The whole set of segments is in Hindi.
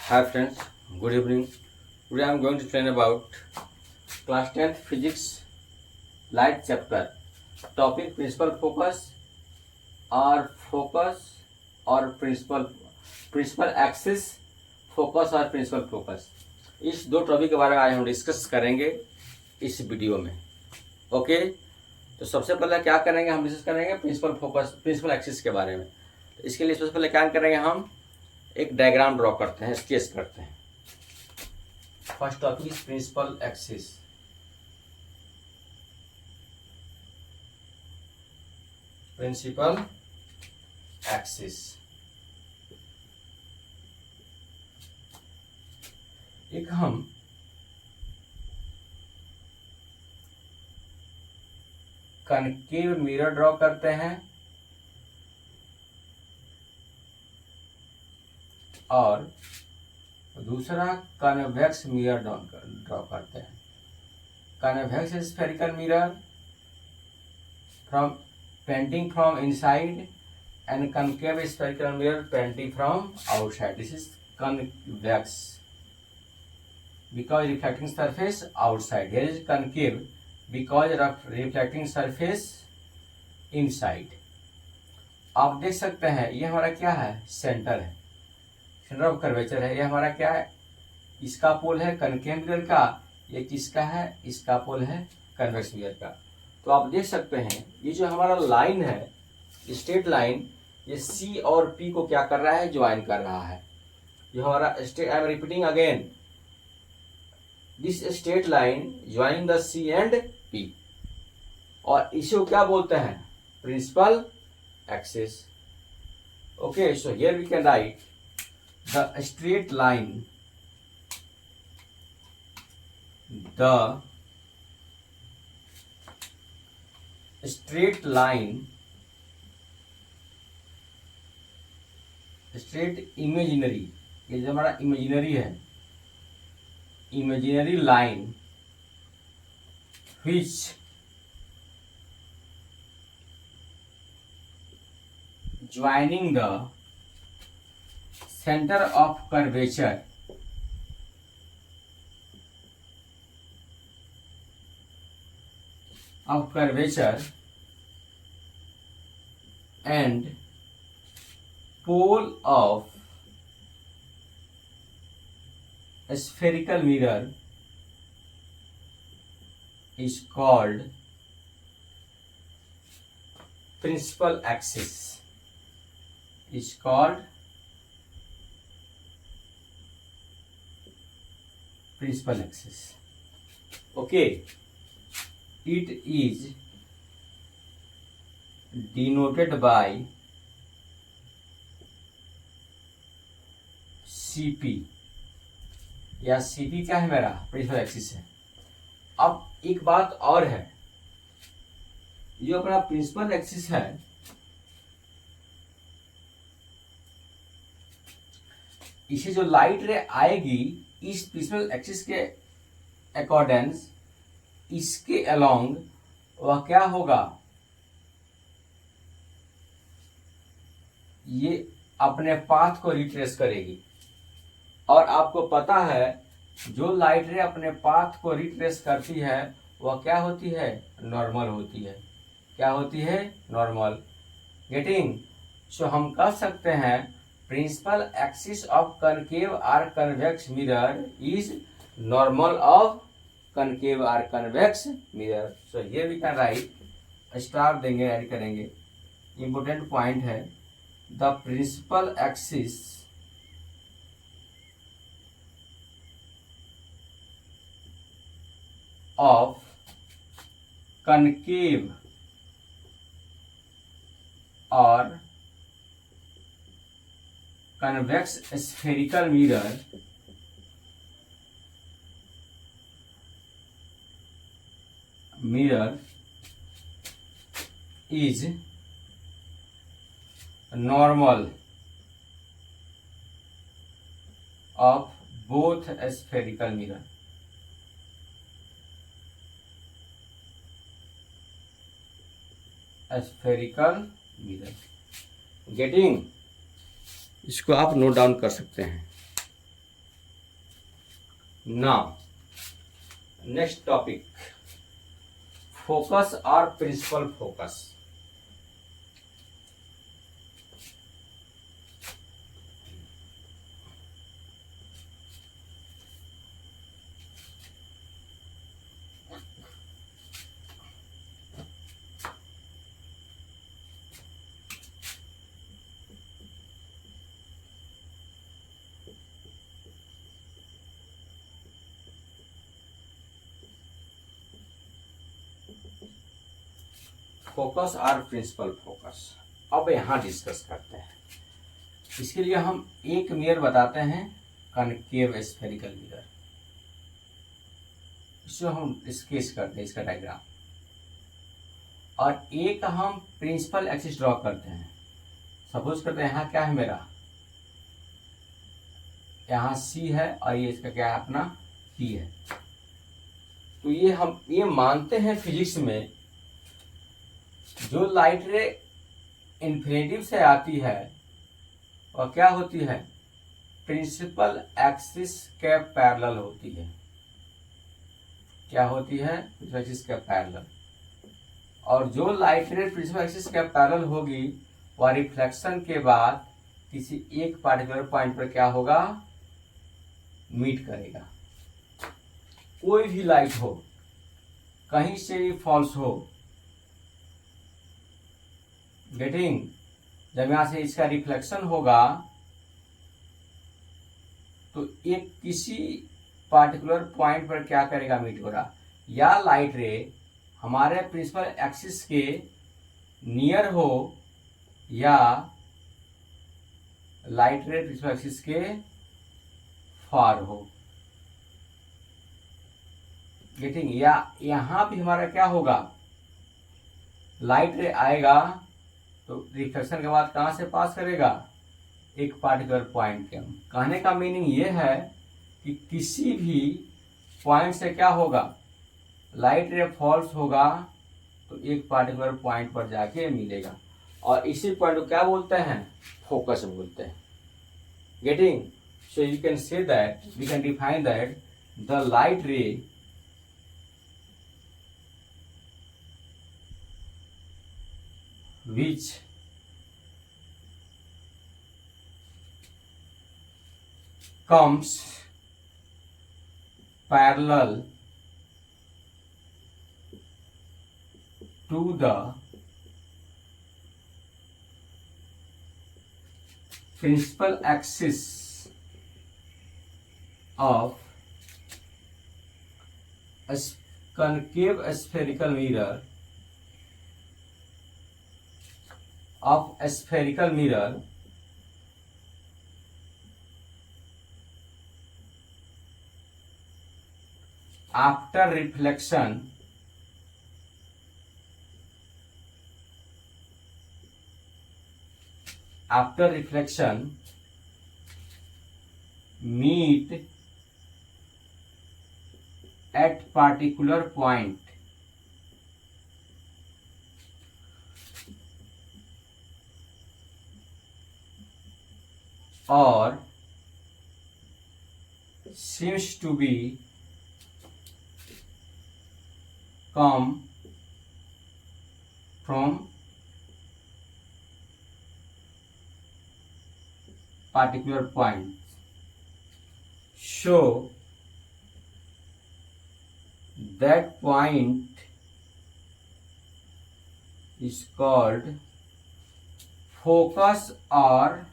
Hi friends, good evening. Today I am going to explain about class 10th physics light chapter. Topic principal focus or principal axis focus और principal focus. इस दो टॉपिक के बारे में आज हम डिस्कस करेंगे इस वीडियो में. ओके, तो सबसे पहले क्या करेंगे, हम डिस्कस करेंगे प्रिंसिपल एक्सिस के बारे में. तो इसके लिए सबसे पहले क्या करेंगे, हम एक डायग्राम ड्रॉ करते हैं, स्केच करते हैं. First topic is principal axis. Principal axis एक हम कनकेव मिरर ड्रॉ करते हैं और दूसरा कन्वेक्स मिरर ड्रॉ करते हैं. Convex spherical mirror from painting from inside and concave spherical mirror painting from outside. This is convex because reflecting surface outside. Here is concave because reflecting surface inside. आप देख सकते हैं ये हमारा क्या है, सेंटर है, सेंटर ऑफ कर्वेचर है. ये हमारा क्या है, इसका पोल है कनकेव मिरर का, ये किसका है, इसका पोल है कन्वेक्स मिरर का. तो आप देख सकते हैं ये जो हमारा लाइन है, स्ट्रेट लाइन, ये सी और पी को क्या कर रहा है, ज्वाइन कर रहा है. ये हमारा straight, I am repeating again, this straight line joining the C and P, और इसे क्या बोलते हैं, principal axis. Okay, so here we can write the straight line, the straight line, straight imaginary, ये जो हमारा इमेजिनरी है, imaginary line which joining the center of curvature and pole of a spherical mirror is called principal axis. Is called principal axis. Okay, it is denoted by CP. या CP क्या है, मेरा प्रिंसिपल एक्सिस है. अब एक बात और है, जो अपना प्रिंसिपल एक्सिस है, इसे जो लाइट रे आएगी इस प्रिंसिपल एक्सिस के अकॉर्डेंस, इसके अलोंग वह क्या होगा, ये अपने पाथ को रिट्रेस करेगी. और आपको पता है जो लाइट रे अपने पाथ को रिट्रेस करती है वह क्या होती है, नॉर्मल होती है. क्या होती है, नॉर्मल. गेटिंग. सो हम कह सकते हैं principal axis of concave or convex mirror is normal of concave or convex mirror. So here we can write, star देंगे, ऐड करेंगे, इंपोर्टेंट पॉइंट है, the principal axis of concave or convex spherical mirror is normal of both spherical mirror. Spherical mirror. Getting. इसको आप नोट डाउन कर सकते हैं. नाउ नेक्स्ट टॉपिक, फोकस और प्रिंसिपल फोकस। फोकस और प्रिंसिपल फोकस अब यहाँ डिस्कस करते हैं। इसके लिए हम एक मिरर बताते हैं, कनकेव स्फेरिकल मिरर। इसको हम स्केच करते हैं, इसका डायग्राम। और एक हम प्रिंसिपल एक्सिस ड्रॉ करते हैं। सपोज करते हैं यहाँ क्या है मेरा, यहाँ सी है और ये इसका क्या है अपना पी है। तो ये हम ये मानते हैं फिजिक्स में, जो लाइट रे इन्फिनेटिव से आती है और क्या होती है, प्रिंसिपल एक्सिस के पैरेलल होती है। क्या होती है, प्रिंसिपल एक्सिस के पैरेलल। और जो लाइट रे प्रिंसिपल एक्सिस के पैरेलल होगी वह रिफ्लेक्शन के बाद किसी एक पार्टिकुलर पॉइंट पर क्या होगा, मीट करेगा। कोई भी लाइट हो, कहीं से भी फॉल्स हो, गेटिंग, जब यहां से इसका रिफ्लेक्शन होगा तो एक किसी पार्टिकुलर पॉइंट पर क्या करेगा, मीट होगा। या लाइट रे हमारे प्रिंसिपल एक्सिस के नियर हो या लाइट रे प्रिंसिपल एक्सिस के फार हो, गेटिंग। या यहां भी हमारा क्या होगा, लाइट रे आएगा तो रिफ्लेक्शन के बाद कहां से पास करेगा, एक पार्टिकुलर पॉइंट के। कहने का मीनिंग ये है कि किसी भी पॉइंट से क्या होगा, लाइट रे फॉल्स होगा तो एक पार्टिकुलर पॉइंट पर जाके मिलेगा। और इसी पॉइंट को क्या बोलते हैं, फोकस बोलते हैं, getting. So you can say that, we can define that the light ray which comes parallel to the principal axis of a concave spherical mirror after reflection meet at particular point or seems to be come from particular point. So that point is called focus or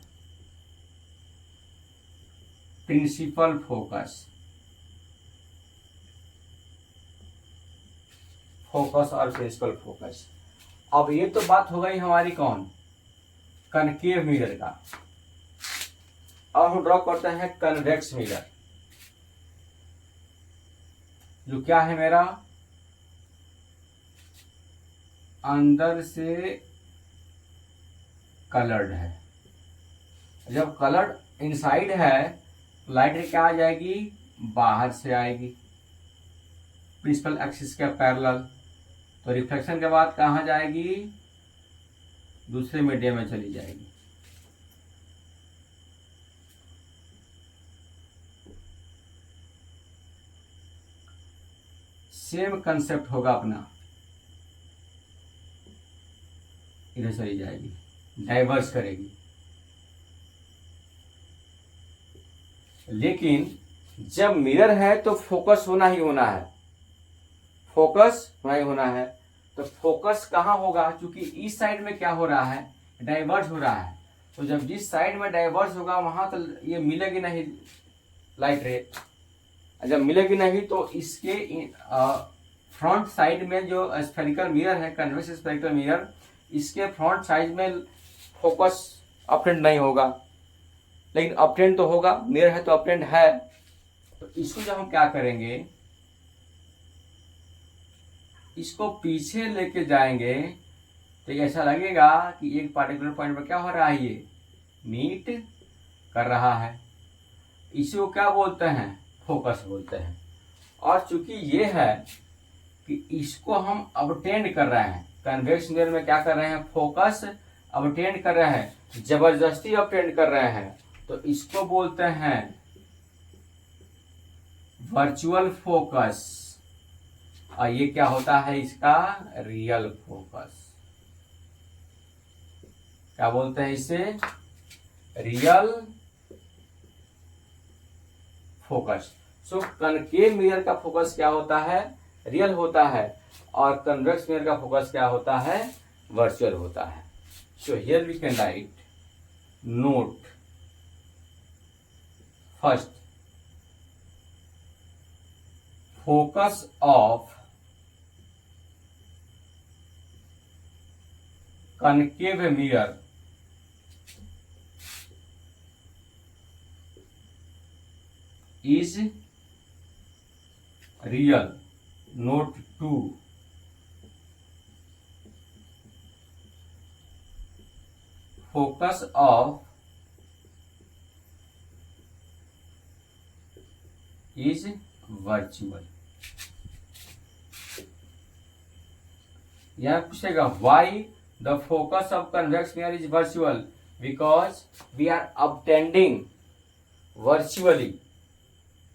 principal focus. Focus और प्रिंसिपल फोकस। अब ये तो बात हो गई हमारी कौन, कनकेव मिरर का। अब हम ड्रॉ करते हैं कन्वेक्स मिरर, जो क्या है मेरा, अंदर से कलर्ड है। जब कलर्ड इनसाइड है लाइट क्या आ जाएगी, बाहर से आएगी प्रिंसिपल एक्सिस के पैरेलल। तो रिफ्लेक्शन के बाद कहाँ जाएगी, दूसरे मीडियम में चली जाएगी। सेम कंसेप्ट होगा अपना, इधर चली जाएगी, डाइवर्स करेगी। लेकिन जब मिरर है तो फोकस होना ही होना है, फोकस होना ही होना है। तो फोकस कहाँ होगा, क्योंकि इस साइड में क्या हो रहा है, डाइवर्स हो रहा है। तो जब जिस साइड में डाइवर्स होगा वहां तो ये मिलेगी नहीं लाइट रे। जब मिलेगी नहीं तो इसके फ्रंट साइड में जो स्फेरिकल मिरर है, कन्वेक्स स्फेरिकल मिरर, इसके फ्रंट साइड में फोकस अपटेंड नहीं होगा, लेकिन अपटेंड तो होगा, मिरर है तो अपटेंड है। तो इसको जब हम क्या करेंगे, इसको पीछे लेके जाएंगे तो ऐसा लगेगा कि एक पार्टिकुलर पॉइंट पर क्या हो रहा है, ये मीट कर रहा है। इसी को क्या बोलते हैं, फोकस बोलते हैं। और चूंकि ये है कि इसको हम अपटेंड कर रहे हैं, कन्वेक्स मिरर में क्या कर रहे हैं, फोकस अपटेंड कर रहे हैं, जबरदस्ती अपटेंड कर रहे हैं, तो इसको बोलते हैं वर्चुअल फोकस। और ये क्या होता है, इसका रियल फोकस। क्या बोलते हैं इसे, रियल फोकस। सो कनकेव मिरर का फोकस क्या होता है, रियल होता है, और कन्वेक्स मिरर का फोकस क्या होता है, वर्चुअल होता है। So here we can write note first, focus of concave mirror is real. Note 2, focus of is virtual. यह पूछेगा why the focus of convex mirror is virtual, because we are obtaining virtually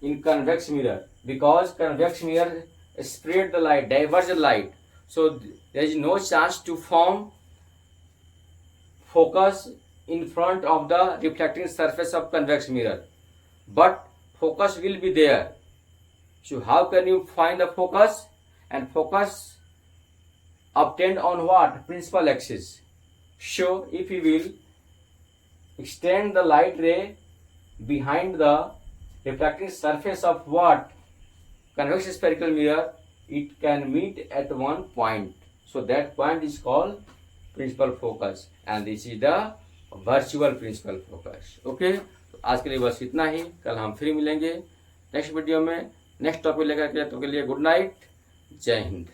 in convex mirror, because convex mirror spread the light, diverge the light, so there is no chance to form focus in front of the reflecting surface of convex mirror, but focus will be there. So how can you find the focus? And focus obtained on what, principal axis. So if we will extend the light ray behind the reflecting surface of what, convex spherical mirror, it can meet at one point. So that point is called principal focus, and this is the virtual principal focus. Okay, तो आज के लिए बस इतना ही। कल हम फिर मिलेंगे नेक्स्ट वीडियो में नेक्स्ट टॉपिक लेकर के। तो के लिए गुड नाइट, जय हिंद।